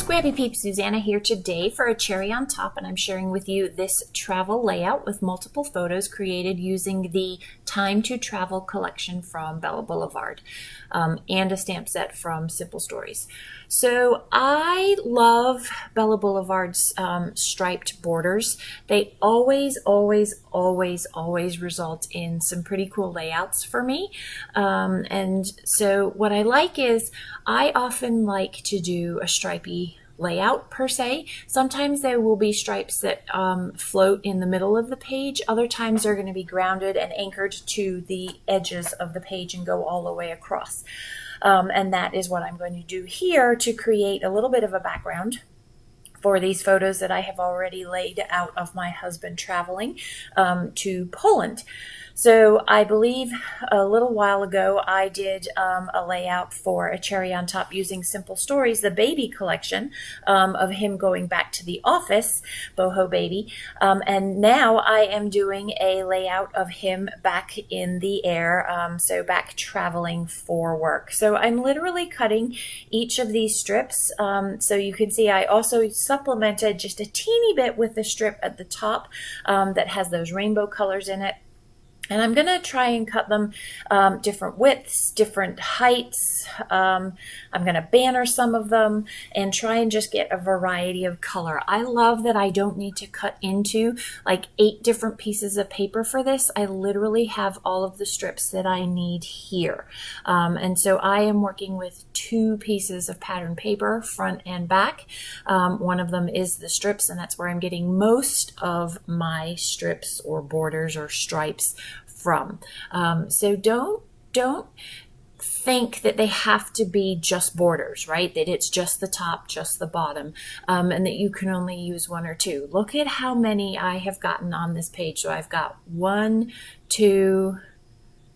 Scrapbook Peep, Suzanna here today for a cherry on top, and I'm sharing with you this travel layout with multiple photos created using the Time to Travel collection from Bella Blvd and a stamp set from Simple Stories. So I love Bella Blvd's striped borders. They always result in some pretty cool layouts for me. And so what I like is I often like to do a stripy layout per se. Sometimes there will be stripes that float in the middle of the page. Other times they're going to be grounded and anchored to the edges of the page and go all the way across. And that is what I'm going to do here to create a little bit of a background for these photos that I have already laid out of my husband traveling to Poland. So I believe a little while ago I did a layout for a cherry on top using Simple Stories, the baby collection of him going back to the office, Boho Baby. And now I am doing a layout of him back in the air, so back traveling for work. So I'm literally cutting each of these strips. So you can see I also supplemented just a teeny bit with the strip at the top that has those rainbow colors in it. And I'm going to try and cut them different widths, different heights. I'm going to banner some of them and try and just get a variety of color. I love that I don't need to cut into like 8 different pieces of paper for this. I literally have all of the strips that I need here. And so I am working with 2 pieces of pattern paper, front and back. One of them is the strips, and that's where I'm getting most of my strips or borders or stripes from. So don't think that they have to be just borders, right? That it's just the top, just the bottom, and that you can only use 1 or 2. Look at how many I have gotten on this page. So I've got 1, 2,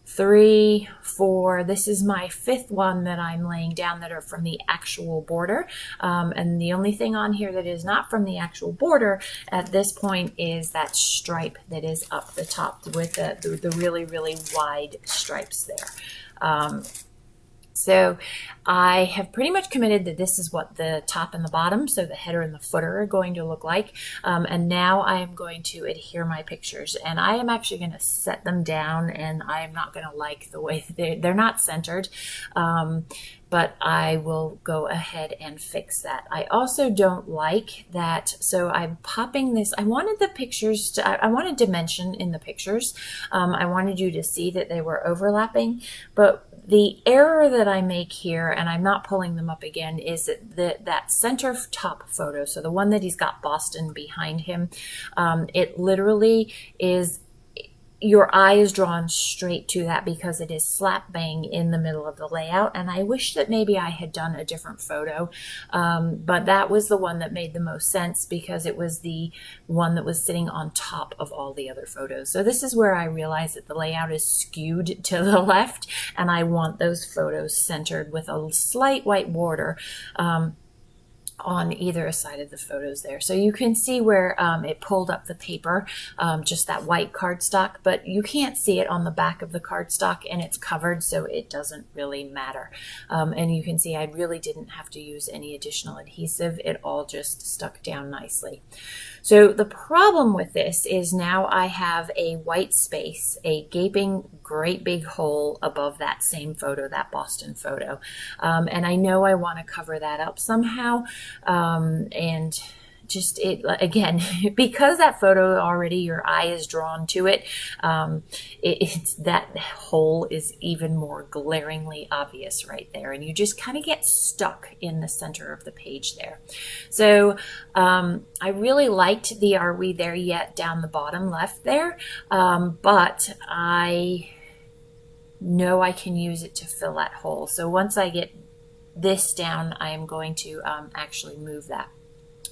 3, 4. This is my 5th one that I'm laying down that are from the actual border. And the only thing on here that is not from the actual border at this point is that stripe that is up the top with the really, really wide stripes there. So I have pretty much committed that this is what the top and the bottom, so the header and the footer, are going to look like. And now I am going to adhere my pictures, and I am actually going to set them down, and I am not going to like the way they're not centered. But I will go ahead and fix that. I also don't like that, so I'm popping this. I wanted the pictures to, I wanted dimension in the pictures. I wanted you to see that they were overlapping, but the error that I make here, and I'm not pulling them up again, is that center top photo, so the one that he's got Boston behind him, it literally is, your eye is drawn straight to that because it is slap bang in the middle of the layout. And I wish that maybe I had done a different photo, but that was the one that made the most sense because it was the one that was sitting on top of all the other photos. So this is where I realized that the layout is skewed to the left, and I want those photos centered with a slight white border on either side of the photos there. So you can see where it pulled up the paper, just that white cardstock, but you can't see it on the back of the cardstock, and it's covered, so it doesn't really matter. And you can see I really didn't have to use any additional adhesive. It all just stuck down nicely. So the problem with this is now I have a white space, a gaping great big hole above that same photo, that Boston photo. And I know I want to cover that up somehow. And just it again, because that photo already, your eye is drawn to it, it's that hole is even more glaringly obvious right there, and you just kind of get stuck in the center of the page there. So I really liked the "Are we there yet?" down the bottom left there, but I know I can use it to fill that hole. So once I get this down, I am going to actually move that.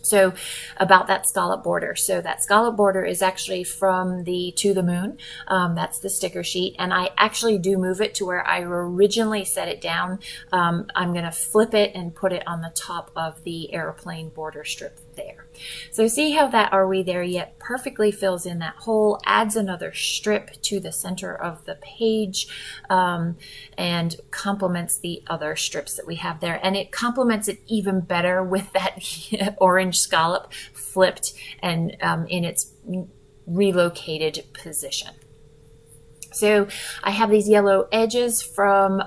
So about that scallop border. So that scallop border is actually from the To the Moon. That's the sticker sheet. And I actually do move it to where I originally set it down. I'm going to flip it and put it on the top of the airplane border strip there. So see how that Are We There Yet perfectly fills in that hole, adds another strip to the center of the page, and complements the other strips that we have there. And it complements it even better with that orange scallop flipped and in its relocated position. So I have these yellow edges from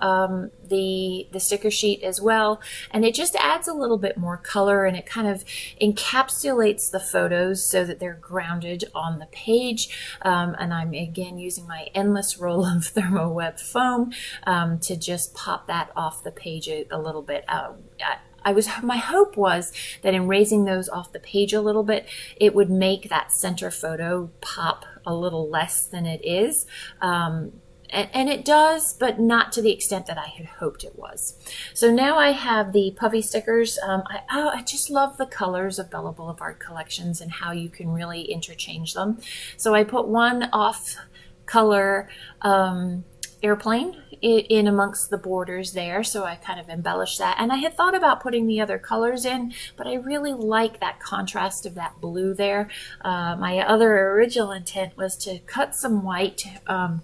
the sticker sheet as well, and it just adds a little bit more color, and it kind of encapsulates the photos so that they're grounded on the page. And I'm again using my endless roll of thermoweb foam to just pop that off the page a little bit. My hope was that in raising those off the page a little bit, it would make that center photo pop a little less than it is. And it does, but not to the extent that I had hoped it was. So now I have the puffy stickers. I just love the colors of Bella Blvd collections and how you can really interchange them. So I put one off color airplane in amongst the borders there, so I kind of embellished that. And I had thought about putting the other colors in, but I really like that contrast of that blue there. My other original intent was to cut some white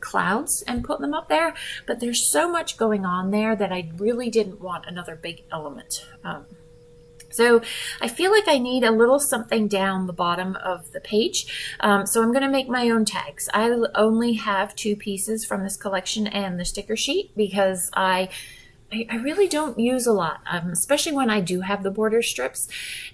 clouds and put them up there, but there's so much going on there that I really didn't want another big element. So I feel like I need a little something down the bottom of the page. So I'm going to make my own tags. I only have 2 pieces from this collection and the sticker sheet because I really don't use a lot, especially when I do have the border strips,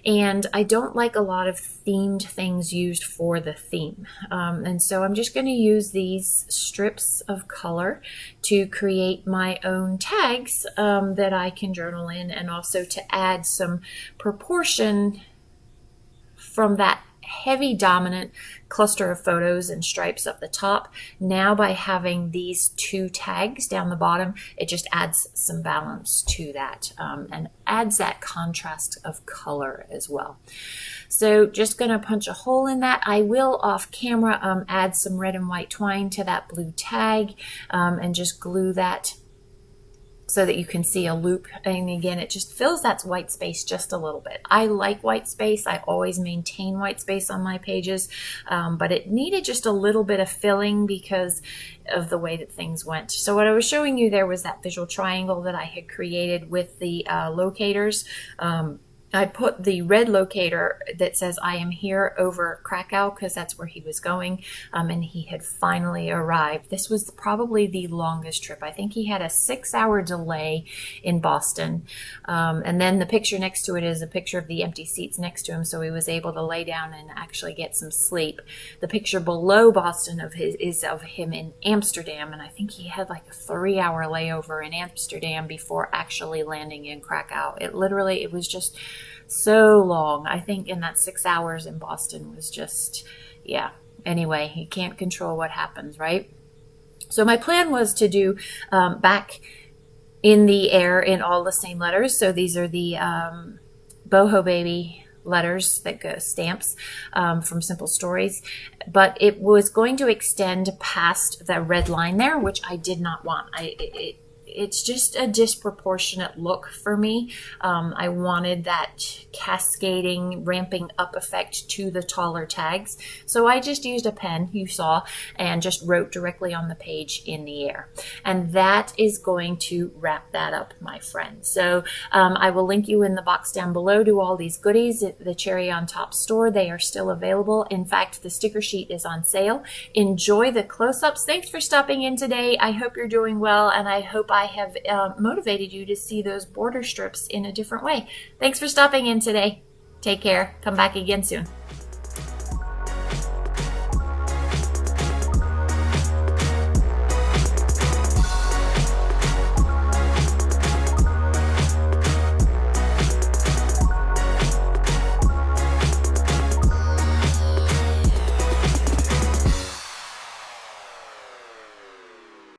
and I don't like a lot of themed things used for the theme. And so I'm just going to use these strips of color to create my own tags that I can journal in, and also to add some proportion from that heavy dominant cluster of photos and stripes up the top. Now by having these 2 tags down the bottom, it just adds some balance to that and adds that contrast of color as well. So just going to punch a hole in that. I will off camera add some red and white twine to that blue tag and just glue that so that you can see a loop. And again, it just fills that white space just a little bit. I like white space. I always maintain white space on my pages, but it needed just a little bit of filling because of the way that things went. So what I was showing you there was that visual triangle that I had created with the locators. I put the red locator that says I am here over Krakow because that's where he was going, and he had finally arrived. This was probably the longest trip. I think he had a 6-hour delay in Boston, and then the picture next to it is a picture of the empty seats next to him, so he was able to lay down and actually get some sleep. The picture below Boston is of him in Amsterdam, and I think he had like a 3-hour layover in Amsterdam before actually landing in Krakow. It was just so long. I think in that 6 hours in Boston was just, yeah. Anyway, you can't control what happens, right? So my plan was to do back in the air in all the same letters. So these are the Boho Baby letters that go stamps from Simple Stories, but it was going to extend past the red line there, which I did not want. It's just a disproportionate look for me. I wanted that cascading, ramping up effect to the taller tags. So I just used a pen, you saw, and just wrote directly on the page in the air. And that is going to wrap that up, my friends. So I will link you in the box down below to all these goodies at the Cherry on Top store. They are still available. In fact, the sticker sheet is on sale. Enjoy the close-ups. Thanks for stopping in today. I hope you're doing well, and I hope I have motivated you to see those border strips in a different way. Thanks for stopping in today. Take care. Come back again soon.